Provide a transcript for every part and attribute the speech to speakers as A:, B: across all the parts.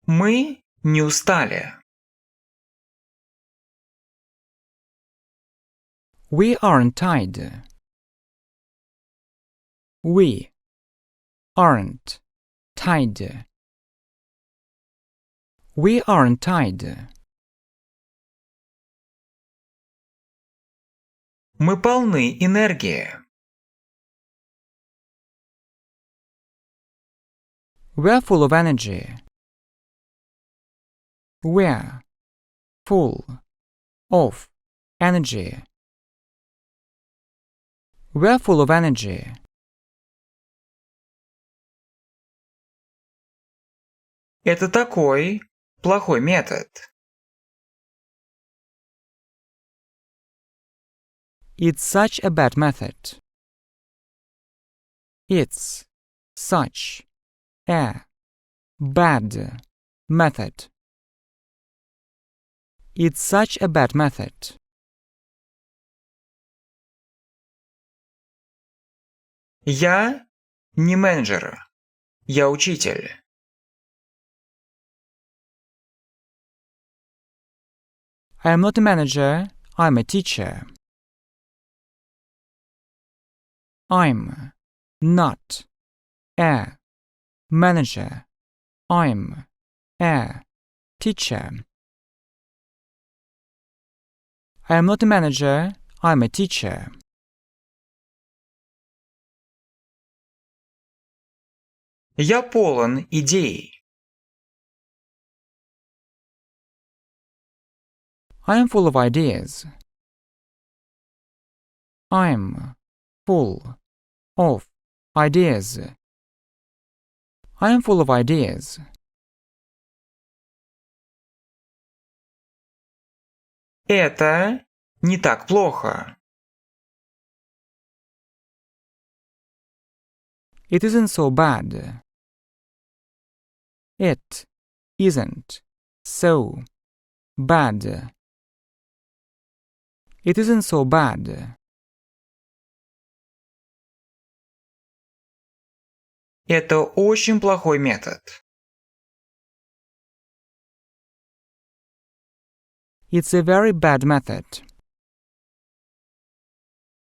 A: Мы не устали.
B: We aren't tired. We aren't tired. We aren't tired.
A: Мы полны энергии.
B: We're full of energy. We're full of energy. We're full of energy.
A: Это такой плохой метод.
B: It's such a bad method. It's such a bad method. It's such a bad method.
A: Я не менеджер. Я учитель.
B: I am not a manager, I'm a teacher. I'm not a manager, I'm a teacher. I am not a manager, I'm a teacher.
A: Я полон идей.
B: I am full of ideas. I'm full of ideas. I am full of ideas.
A: Это не так плохо.
B: It isn't so bad. It isn't so bad. It isn't so bad.
A: Это очень плохой метод.
B: It's a very bad method.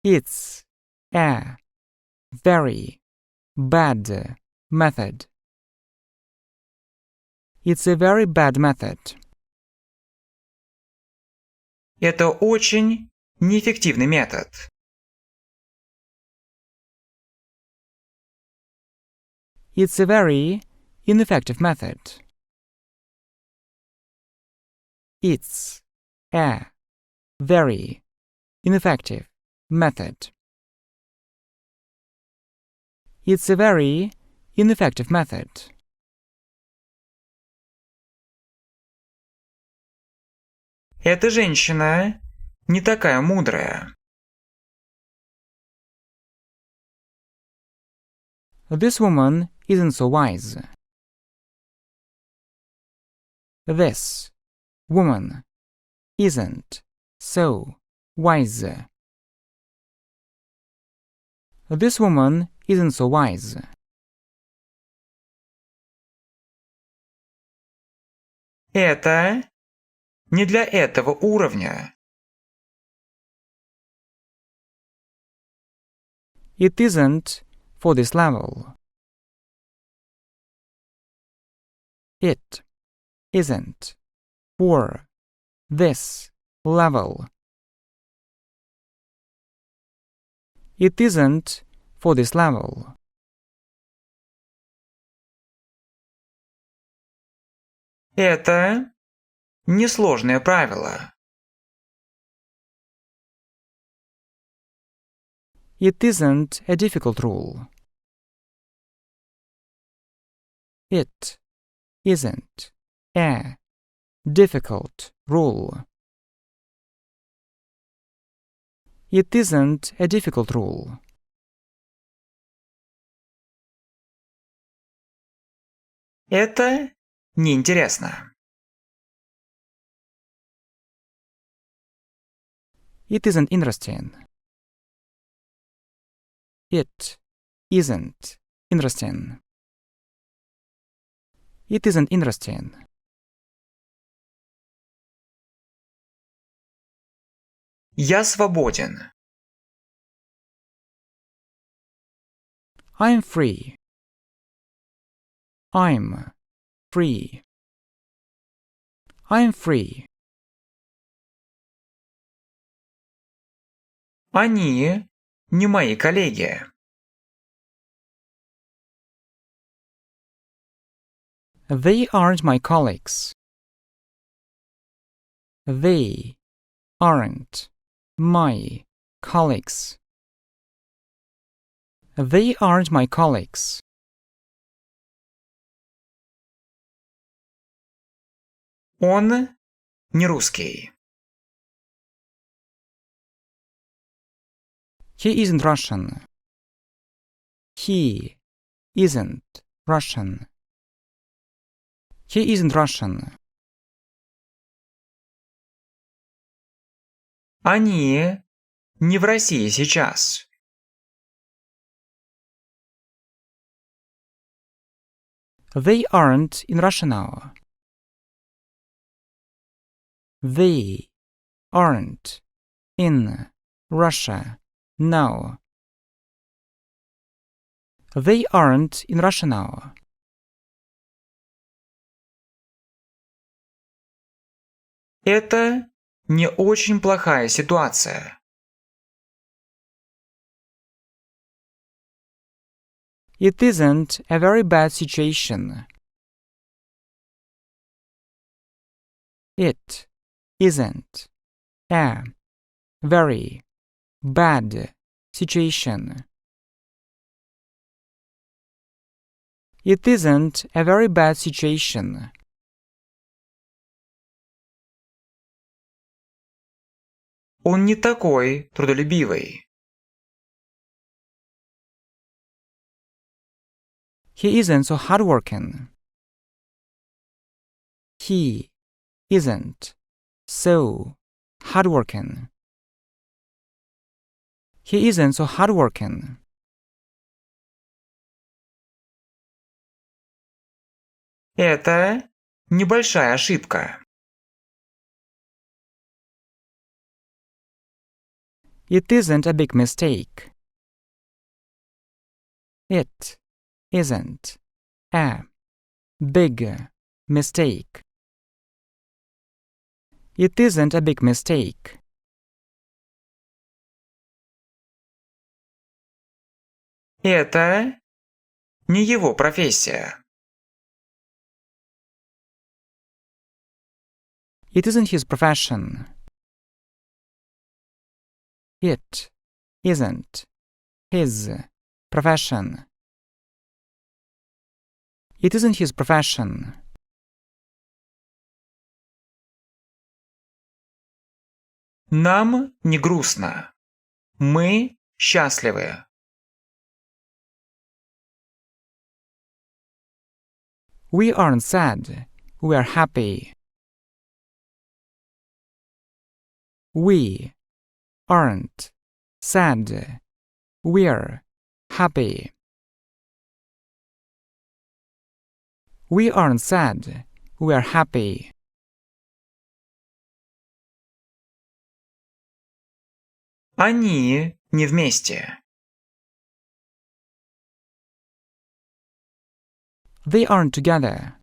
B: It's a very bad method. It's a very bad method.
A: Это очень неэффективный метод.
B: It's a very ineffective method. It's a very ineffective method. It's a very ineffective method.
A: Эта женщина не такая мудрая.
B: This woman isn't so wise. This woman isn't so wise. This woman isn't so wise.
A: Это не для этого уровня.
B: It isn't for this level. It isn't for this level. It isn't for this level.
A: Это несложное правило.
B: It isn't a difficult rule. It isn't a difficult rule. It isn't a difficult rule.
A: Это неинтересно.
B: It isn't interesting. It isn't interesting. It isn't interesting.
A: Я свободен.
B: I'm free. I'm free. I'm free.
A: Они не мои коллеги.
B: They aren't my colleagues. They aren't my colleagues. They aren't my colleagues.
A: Он не русский.
B: He isn't Russian. He isn't Russian. He isn't Russian.
A: Они не в России сейчас.
B: They aren't in Russia now. They aren't in Russia now. They aren't in Russia now.
A: Это не очень плохая ситуация.
B: It isn't a very bad situation. It isn't a very bad situation. It isn't a very bad situation.
A: Он не такой трудолюбивый.
B: He isn't so hardworking. He isn't so hardworking. He isn't so hardworking.
A: Это небольшая ошибка.
B: It isn't a big mistake. It isn't a big mistake. It isn't a big mistake.
A: Это не его профессия.
B: It isn't his profession. It isn't his profession. It isn't his profession.
A: Нам не грустно. Мы счастливы.
B: We aren't sad. We are happy. We aren't sad. We're happy. We aren't sad. We're happy.
A: Они не вместе.
B: They aren't together.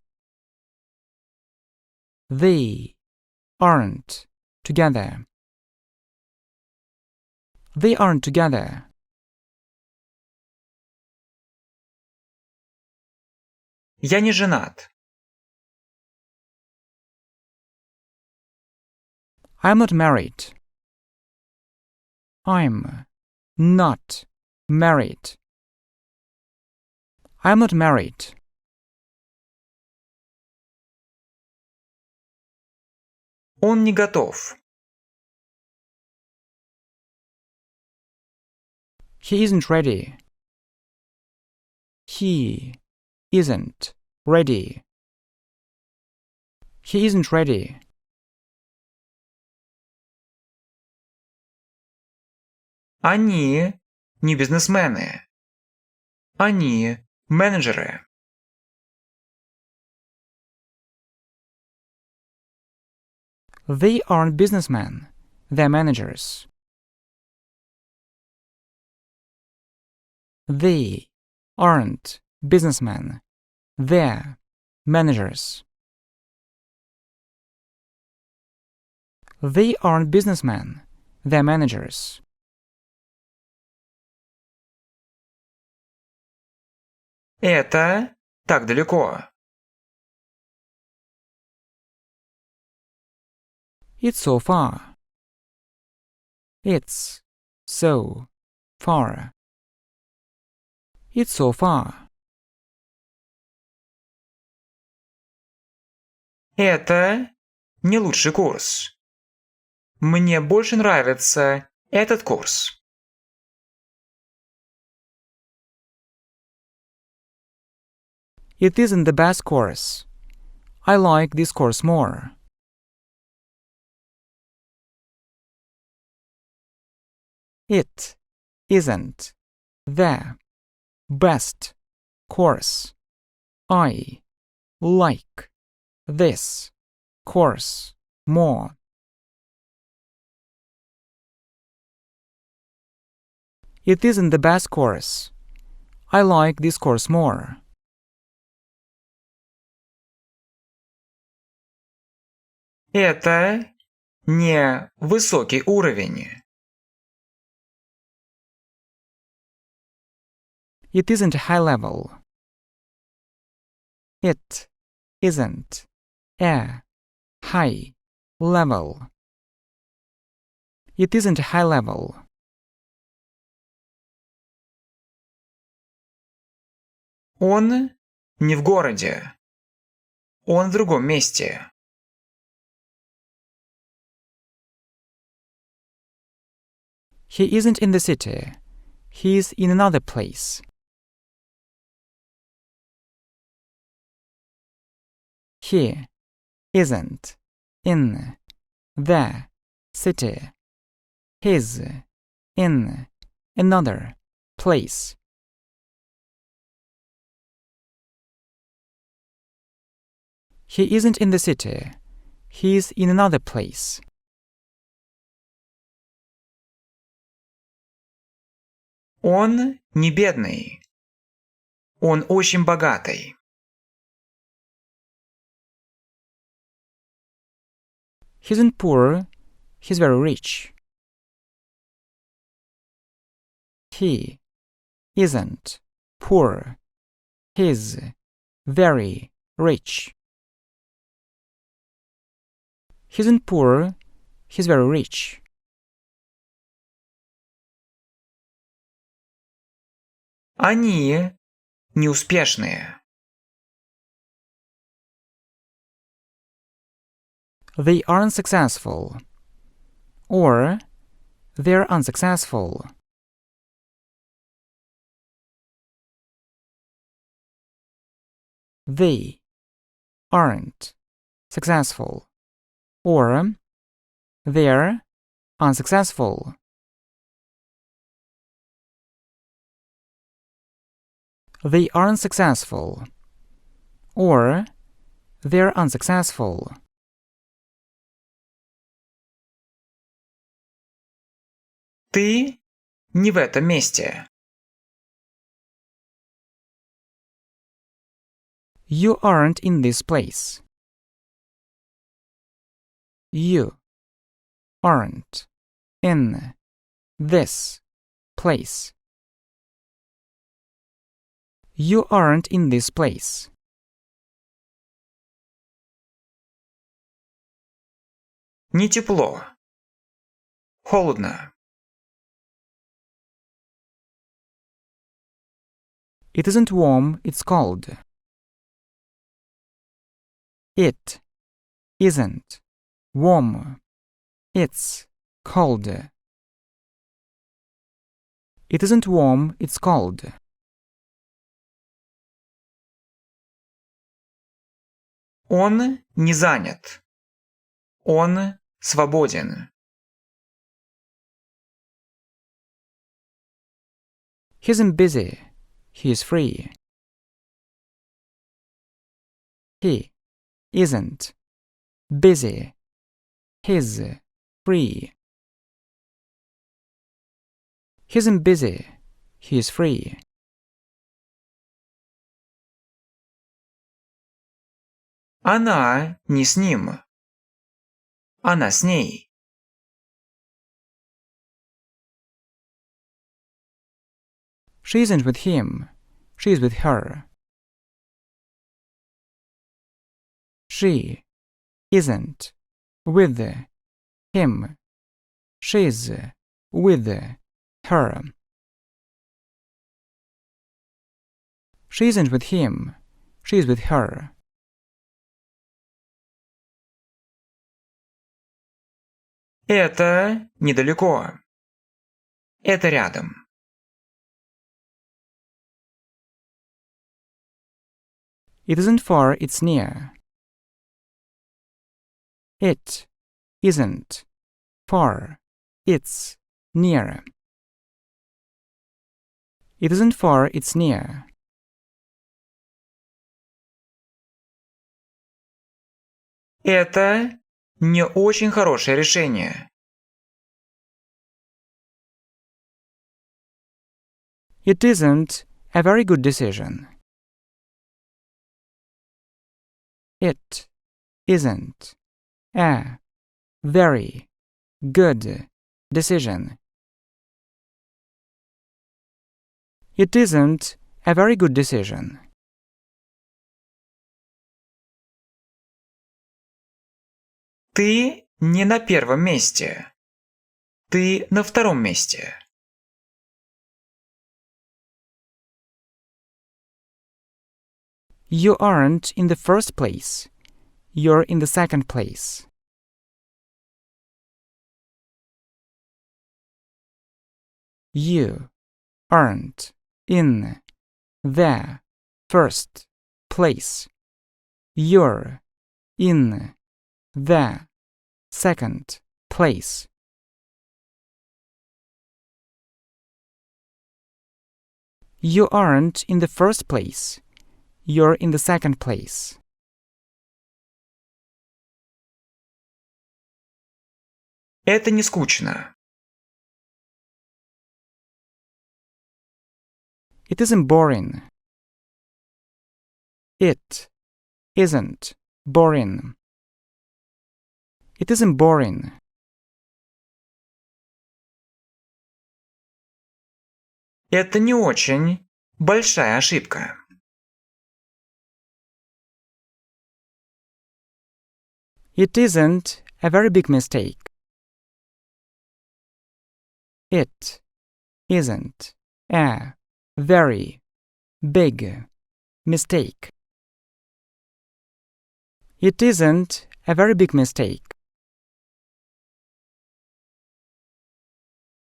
B: They aren't together. They aren't together.
A: Я не женат.
B: I'm not married. I'm not married. I'm not married.
A: Он не готов.
B: He isn't ready. He isn't ready. He isn't ready.
A: Они не бизнесмены. Они менеджеры.
B: They aren't businessmen. They're managers. They aren't businessmen. They're managers. They aren't businessmen. They're managers.
A: Это так далеко.
B: It's so far. It's so far. It's so far.
A: Это не лучший курс. Мне больше нравится этот курс.
B: It isn't the best course. I like this course more. It isn't the best course. I like this course more. It isn't the best course. I like this course more.
A: Это не высокий уровень.
B: It isn't high level. It isn't a high level. It isn't high level.
A: Он не в городе. Он в другом месте.
B: He isn't in the city. He's in another place. He isn't in the city. He's in another place. He isn't in the city. He's in another place.
A: Он не бедный. Он очень богатый.
B: He isn't poor. He's very rich. He isn't poor. He's very rich. He isn't poor. He's very rich.
A: Они неуспешные.
B: They aren't successful. Or they're unsuccessful. They aren't successful. Or they're unsuccessful. They aren't successful. Or they're unsuccessful.
A: Ты не в этом месте.
B: You aren't in this place. You aren't in this place. You aren't in this place.
A: Не тепло. Холодно.
B: It isn't warm, it's cold. It isn't warm, it's cold. It isn't warm, it's cold.
A: Он не занят. Он свободен.
B: He isn't busy, he is free. He isn't busy, he's free. He isn't busy. He is free.
A: Она не с ним. Она с ней.
B: She isn't with him. She is with her. She isn't with him. She's with her. She isn't with him. She's with her.
A: Это недалеко. Это рядом.
B: It isn't far, it's near. It isn't far, it's near. It isn't far, it's near.
A: Это не очень хорошее решение.
B: It isn't a very good decision. It isn't a very good decision. It isn't a very good decision.
A: Ты не на первом месте. Ты на втором месте.
B: You aren't in the first place. You're in the second place. You aren't in the first place. You're in the second place. You aren't in the first place. You're in the second place.
A: Это не скучно.
B: It isn't boring. It isn't boring. It isn't boring.
A: Это не очень большая ошибка.
B: It isn't a very big mistake. It isn't a very big mistake. It isn't a very big mistake.